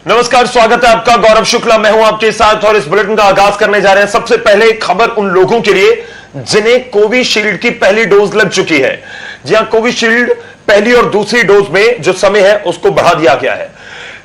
नमस्कार, स्वागत है आपका। गौरव शुक्ला मैं हूं आपके साथ और इस बुलेटिन का आगाज करने जा रहे हैं। सबसे पहले एक खबर उन लोगों के लिए जिन्हें कोविशील्ड की पहली डोज लग चुकी है। जी हां, कोविशील्ड पहली और दूसरी डोज में जो समय है उसको बढ़ा दिया गया है।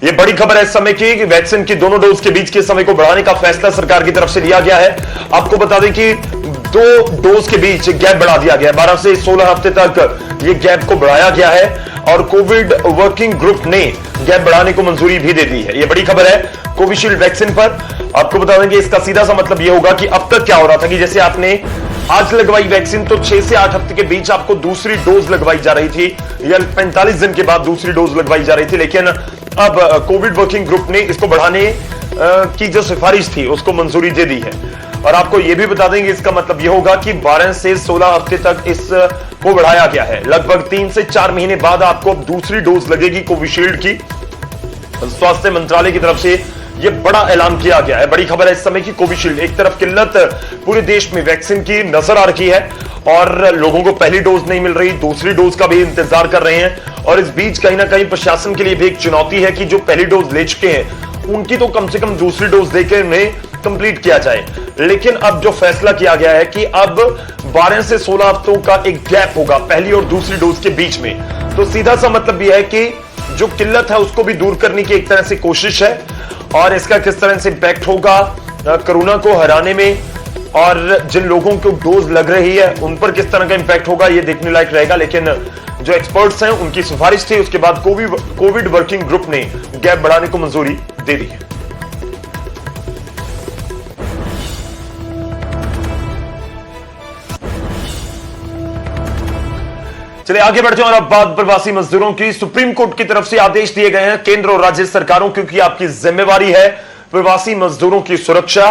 यह बड़ी खबर है इस समय की कि वैक्सीन की दोनों डोज के बीच के समय को बढ़ाने का फैसला सरकार की तरफ से लिया गया है। आपको बता दें कि दो डोज के बीच गैप बढ़ा दिया गया है। 12 से 16 हफ्ते तक यह गैप को बढ़ाया गया है और कोविड वर्किंग ग्रुप ने गैप बढ़ाने को मंजूरी भी दे दी है। यह बड़ी खबर है कोविशील्ड वैक्सीन पर। आपको बता दें कि इसका सीधा सा मतलब यह होगा कि अब तक क्या हो रहा था कि जैसे आपने आज लगवाई वैक्सीन तो 6 से 8 हफ्ते के बीच आपको दूसरी डोज लगवाई जा रही थी या 45 दिन के बाद दूसरी डोज लगवाई जा रही थी, लेकिन अब कोविड वर्किंग ग्रुप ने इसको बढ़ाने की जो सिफारिश थी उसको मंजूरी दे दी है। और आपको यह भी बता देंगे इसका मतलब यह होगा कि 12 से 16 हफ्ते तक इसको बढ़ाया गया है। लगभग 3 से 4 महीने बाद आपको अब दूसरी डोज लगेगी कोविशील्ड की। स्वास्थ्य मंत्रालय की तरफ से यह बड़ा ऐलान किया गया है। बड़ी खबर है इस समय की कोविशील्ड। एक तरफ किल्लत पूरे देश में वैक्सीन की नजर आ रही है और लोगों को पहली डोज नहीं मिल रही, दूसरी डोज का भी इंतजार कर रहे हैं। और इस बीच कहीं ना कहीं प्रशासन के लिए भी एक चुनौती है कि जो पहली डोज ले चुके हैं उनकी तो कम से कम दूसरी डोज देकर उन्हें कंप्लीट किया जाए। लेकिन अब जो फैसला किया गया है कि अब 12 से 16 हफ्तों का एक गैप होगा पहली और दूसरी डोज के बीच में, तो सीधा सा मतलब यह है कि जो किल्लत है उसको भी दूर करने की एक तरह से कोशिश है। और इसका किस तरह से इंपैक्ट होगा कोरोना को हराने में और जिन लोगों को डोज लग रही है उन पर किस तरह का इंपैक्ट होगा यह देखने लायक रहेगा। लेकिन जो एक्सपर्ट्स हैं उनकी सिफारिश थी, उसके बाद कोविड वर्किंग ग्रुप ने गैप बढ़ाने को मंजूरी दे दी है। चलिए आगे बढ़ते हैं और अब बात प्रवासी मजदूरों की। सुप्रीम कोर्ट की तरफ से आदेश दिए गए हैं केंद्र और राज्य सरकारों, क्योंकि आपकी जिम्मेवारी है प्रवासी मजदूरों की सुरक्षा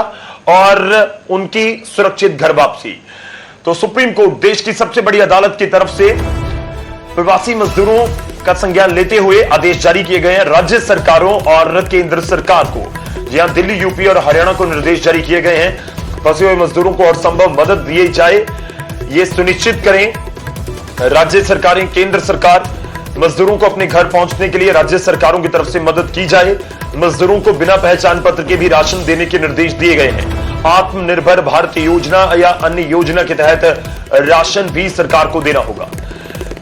और उनकी सुरक्षित घर वापसी। तो सुप्रीम कोर्ट देश की सबसे बड़ी अदालत की तरफ से प्रवासी मजदूरों का संज्ञान लेते हुए आदेश जारी किए गए हैं राज्य सरकारों और केंद्र सरकार को। जी हां, दिल्ली, यूपी और हरियाणा को निर्देश जारी किए गए हैं फंसे हुए मजदूरों को हर संभव मदद दी जाए। यह सुनिश्चित करें राज्य सरकारें, केंद्र सरकार मजदूरों को अपने घर पहुंचने के लिए राज्य सरकारों की तरफ से मदद की जाए। मजदूरों को बिना पहचान पत्र के भी राशन देने के निर्देश दिए गए हैं। आत्मनिर्भर भारत योजना या अन्य योजना के तहत राशन भी सरकार को देना होगा।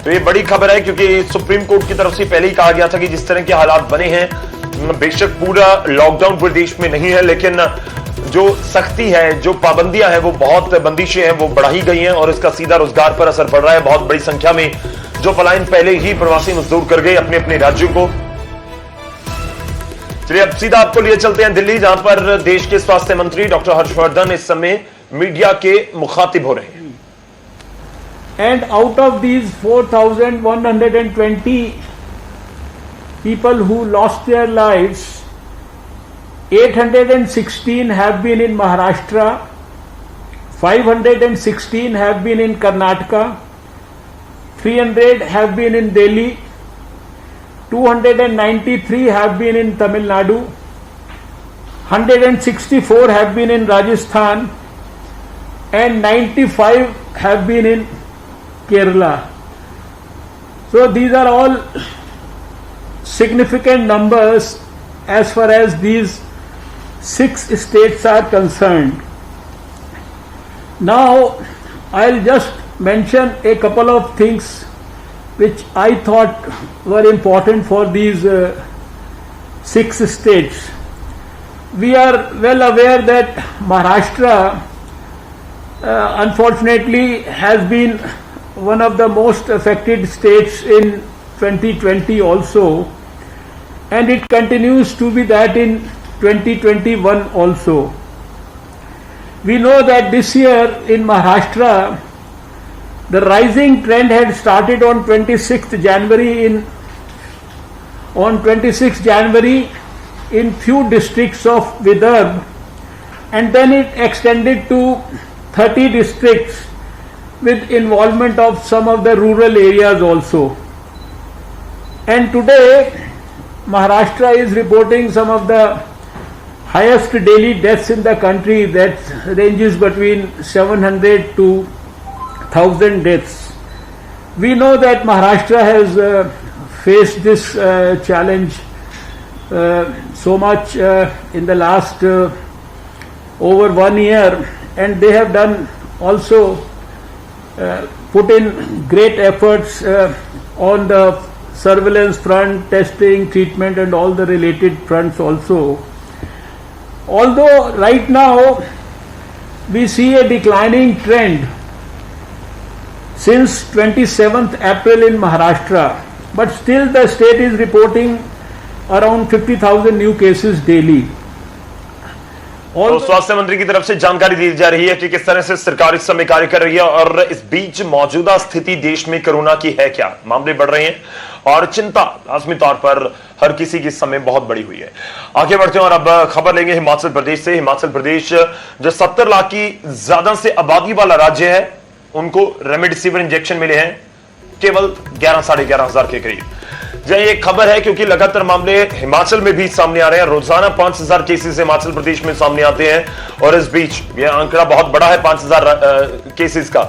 तो ये बड़ी खबर है क्योंकि सुप्रीम कोर्ट की तरफ से पहले ही कहा गया था कि जिस तरह के हालात बने हैं, बेशक पूरा लॉकडाउन पूरे देश में नहीं है, लेकिन जो सख्ती है, जो पाबंदियां हैं, वो बहुत बंदिशें हैं, वो बढ़ाई गई हैं और इसका सीधा रोजगार पर असर पड़ रहा है। बहुत बड़ी संख्या में जो पलायन पहले ही प्रवासी मजदूर कर गए अपने अपने राज्यों को। चलिए अब सीधा आपको लिए चलते हैं दिल्ली, जहां पर देश के स्वास्थ्य मंत्री डॉक्टर हर्षवर्धन इस समय मीडिया के मुखातिब हो रहे हैं। And out of these 4,120 people who lost their lives, 816 have been in Maharashtra, 516 have been in Karnataka, 300 have been in Delhi, 293 have been in Tamil Nadu, 164 have been in Rajasthan, and 95 have been in Kerala. So these are all significant numbers as far as these 6 states are concerned. Now I'll just mention a couple of things which I thought were important for these 6 states. We are well aware that Maharashtra unfortunately has been one of the most affected states in 2020 also, and it continues to be that in 2021 also. We know that this year in Maharashtra the rising trend had started on 26th January in few districts of Vidarbha, and then it extended to 30 districts with involvement of some of the rural areas also. And today Maharashtra is reporting some of the highest daily deaths in the country, that ranges between 700 to 1000 deaths. We know that Maharashtra has faced this challenge so much in the last over 1 year, and they have done also put in great efforts on the surveillance front, testing, treatment and all the related fronts also. Although right now we see a declining trend since 27th April in Maharashtra, but still the state is reporting around 50,000 new cases daily. तो स्वास्थ्य मंत्री की तरफ से जानकारी दी जा रही है कि किस तरह से सरकार इस समय कार्य कर रही है और इस बीच मौजूदा स्थिति देश में कोरोना की है क्या, मामले बढ़ रहे हैं और चिंता लाजमी तौर पर हर किसी की समय बहुत बड़ी हुई है। आगे बढ़ते हैं और अब खबर लेंगे हिमाचल प्रदेश से। हिमाचल प्रदेश जो 70 लाख की ज्यादा से आबादी वाला राज्य है, उनको रेमडेसिविर इंजेक्शन मिले हैं केवल 11-11.5 हजार के करीब। ये खबर है क्योंकि लगातार मामले हिमाचल में भी सामने आ रहे हैं। रोजाना 5000 केसेस हिमाचल प्रदेश में सामने आते हैं और इस बीच यह आंकड़ा बहुत बड़ा है 5000 केसेस का,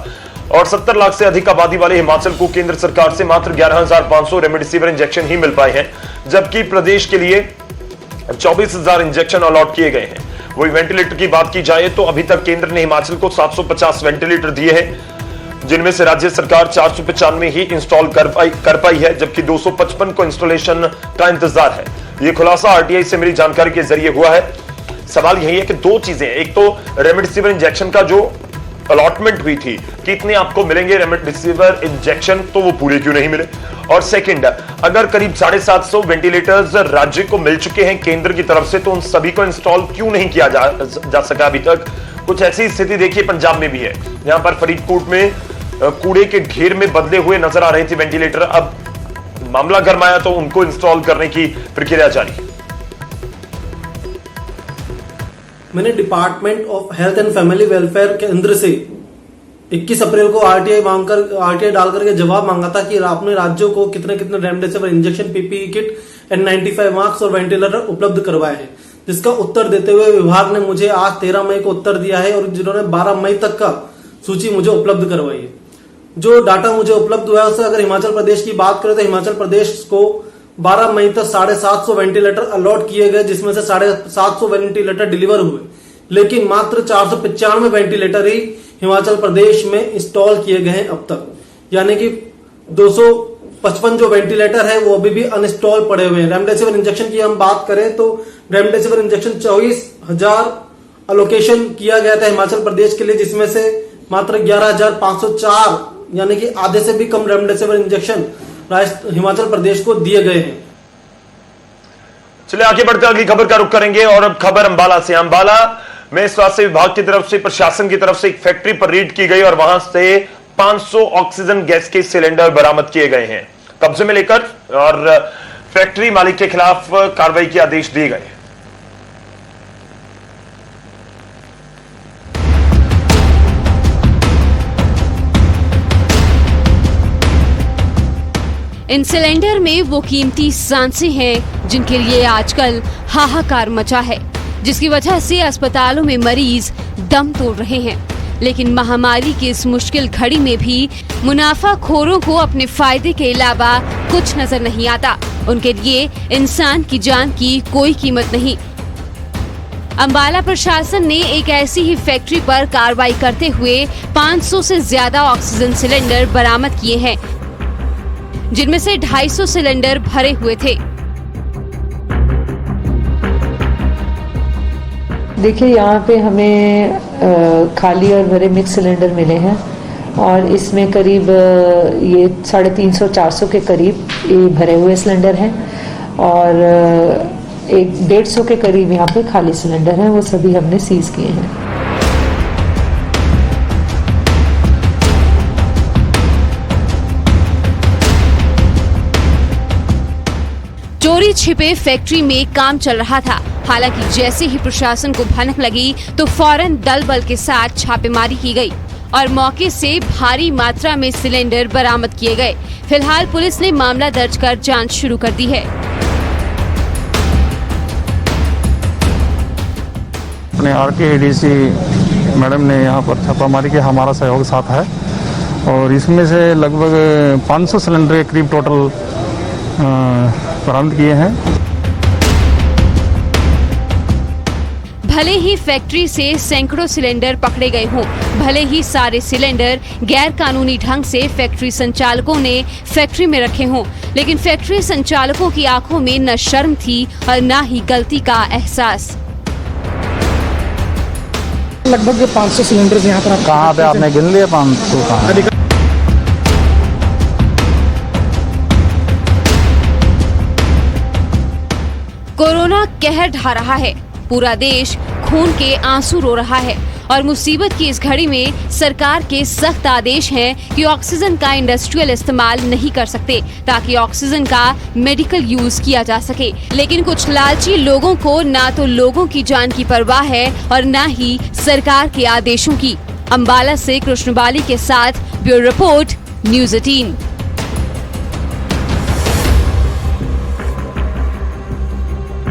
और 70 लाख से अधिक आबादी वाले हिमाचल को केंद्र सरकार से मात्र 11,500 रेमडेसिविर इंजेक्शन ही मिल पाए हैं, जबकि प्रदेश के लिए 24,000 इंजेक्शन अलॉट किए गए हैं। वही वेंटिलेटर की बात की जाए तो अभी तक केंद्र ने हिमाचल को 750 वेंटिलेटर दिए हैं, जिनमें से राज्य सरकार 495 ही इंस्टॉल कर पाई है, जबकि 255 को इंस्टॉलेशन का इंतजार है। यह खुलासा आरटीआई से मिली जानकारी के जरिए हुआ है। सवाल यही है कि दो चीजें, एक तो रेमडेसिविर इंजेक्शन का जो अलॉटमेंट हुई थी, कितने आपको मिलेंगे रेमडेसिविर इंजेक्शन, तो वो पूरे क्यों नहीं मिले, और सेकंड, अगर करीब 750 वेंटिलेटर्स राज्य को मिल चुके हैं केंद्र की तरफ से, तो उन सभी को इंस्टॉल क्यों नहीं किया जा सका अभी तक। कुछ ऐसी स्थिति देखिए पंजाब में भी है, यहां पर फरीदकोट में कूड़े के ढेर में बदले हुए नजर आ रहे थे वेंटिलेटर। अब मामला गरमाया तो उनको इंस्टॉल करने की प्रक्रिया जारी। मैंने department of health and family welfare केंद्र से 21 अप्रैल को आरटीआई डालकर के जवाब मांगा था कि आपने राज्यों को कितने कितने remdesivir injection, PPE kit, N95 mask और वेंटिलेटर उपलब्ध करवाए हैं, जिसका उत्तर देते हुए विभाग ने मुझे आज 13 मई को उत्तर दिया है और जिन्होंने 12 मई तक का सूची मुझे उपलब्ध करवाई है। जो डाटा मुझे उपलब्ध हुआ है उससे अगर हिमाचल प्रदेश की बात करें तो हिमाचल प्रदेश को 12 मई तक 750 वेंटिलेटर अलॉट किए गए, जिसमें से 750 वेंटिलेटर डिलीवर हुए, लेकिन मात्र 495 वेंटिलेटर ही हिमाचल प्रदेश में इंस्टॉल किए गए हैं अब तक, यानी कि 255 जो वेंटिलेटर है वो अभी भी अनइंस्टॉल पड़े हुए हैं। रेमडेसिविर इंजेक्शन की हम बात करें तो रेमडेसिविर इंजेक्शन 24,000 अलोकेशन किया गया था हिमाचल प्रदेश के लिए, जिसमें से मात्र 11,504 यानी कि आधे से भी कम रेमडेसिविर इंजेक्शन हिमाचल प्रदेश को दिए गए हैं। चलिए आगे बढ़ते अगली खबर का रुख करेंगे और अब खबर अंबाला से। अंबाला में स्वास्थ्य विभाग की तरफ से, प्रशासन की तरफ से एक फैक्ट्री पर रेड की गई और वहां से 500 ऑक्सीजन गैस के सिलेंडर बरामद किए गए हैं कब्जे में लेकर, और फैक्ट्री मालिक के खिलाफ कार्रवाई के आदेश दिए गए। इन सिलेंडर में वो कीमती सांसें हैं जिनके लिए आजकल हाहाकार मचा है, जिसकी वजह से अस्पतालों में मरीज दम तोड़ रहे हैं। लेकिन महामारी की इस मुश्किल घड़ी में भी मुनाफाखोरों को अपने फायदे के अलावा कुछ नजर नहीं आता। उनके लिए इंसान की जान की कोई कीमत नहीं। अंबाला प्रशासन ने एक ऐसी ही फैक्ट्री पर कार्रवाई करते हुए 500 से ज्यादा ऑक्सीजन सिलेंडर बरामद किए हैं, जिनमें से 250 सिलेंडर भरे हुए थे। देखिए, यहाँ पे हमें खाली और भरे मिक्स सिलेंडर मिले हैं और इसमें करीब ये 350-400 के करीब ये भरे हुए सिलेंडर हैं और 150 के करीब यहाँ पे खाली सिलेंडर हैं। वो सभी हमने सीज किए हैं। चोरी छिपे फैक्ट्री में काम चल रहा था। हालांकि जैसे ही प्रशासन को भनक लगी तो फौरन दल बल के साथ छापेमारी की गई और मौके से भारी मात्रा में सिलेंडर बरामद किए गए। फिलहाल पुलिस ने मामला दर्ज कर जांच शुरू कर दी है। अपने आरटीआईडीसी मैडम ने यहाँ पर छापामारी के हमारा सहयोग साथ है और इसमें से लगभग 500 सिलेंडर के करीब टोटल बरामद किए हैं। भले ही फैक्ट्री से सैकड़ों सिलेंडर पकड़े गए हों, भले ही सारे सिलेंडर गैर कानूनी ढंग से फैक्ट्री संचालकों ने फैक्ट्री में रखे हों, लेकिन फैक्ट्री संचालकों की आंखों में न शर्म थी और न ही गलती का एहसास। लगभग 500 सिलेंडर्स यहाँ पर आप कहाँ पे आपने गिन लिए 500 कहाँ? कोरोना कहर ढा रहा है, पूरा देश खून के आंसू रो रहा है और मुसीबत की इस घड़ी में सरकार के सख्त आदेश हैं कि ऑक्सीजन का इंडस्ट्रियल इस्तेमाल नहीं कर सकते ताकि ऑक्सीजन का मेडिकल यूज किया जा सके। लेकिन कुछ लालची लोगों को ना तो लोगों की जान की परवाह है और ना ही सरकार के आदेशों की। अंबाला से कृष्णबाली के साथ ब्यूरो रिपोर्ट, न्यूज़ 18।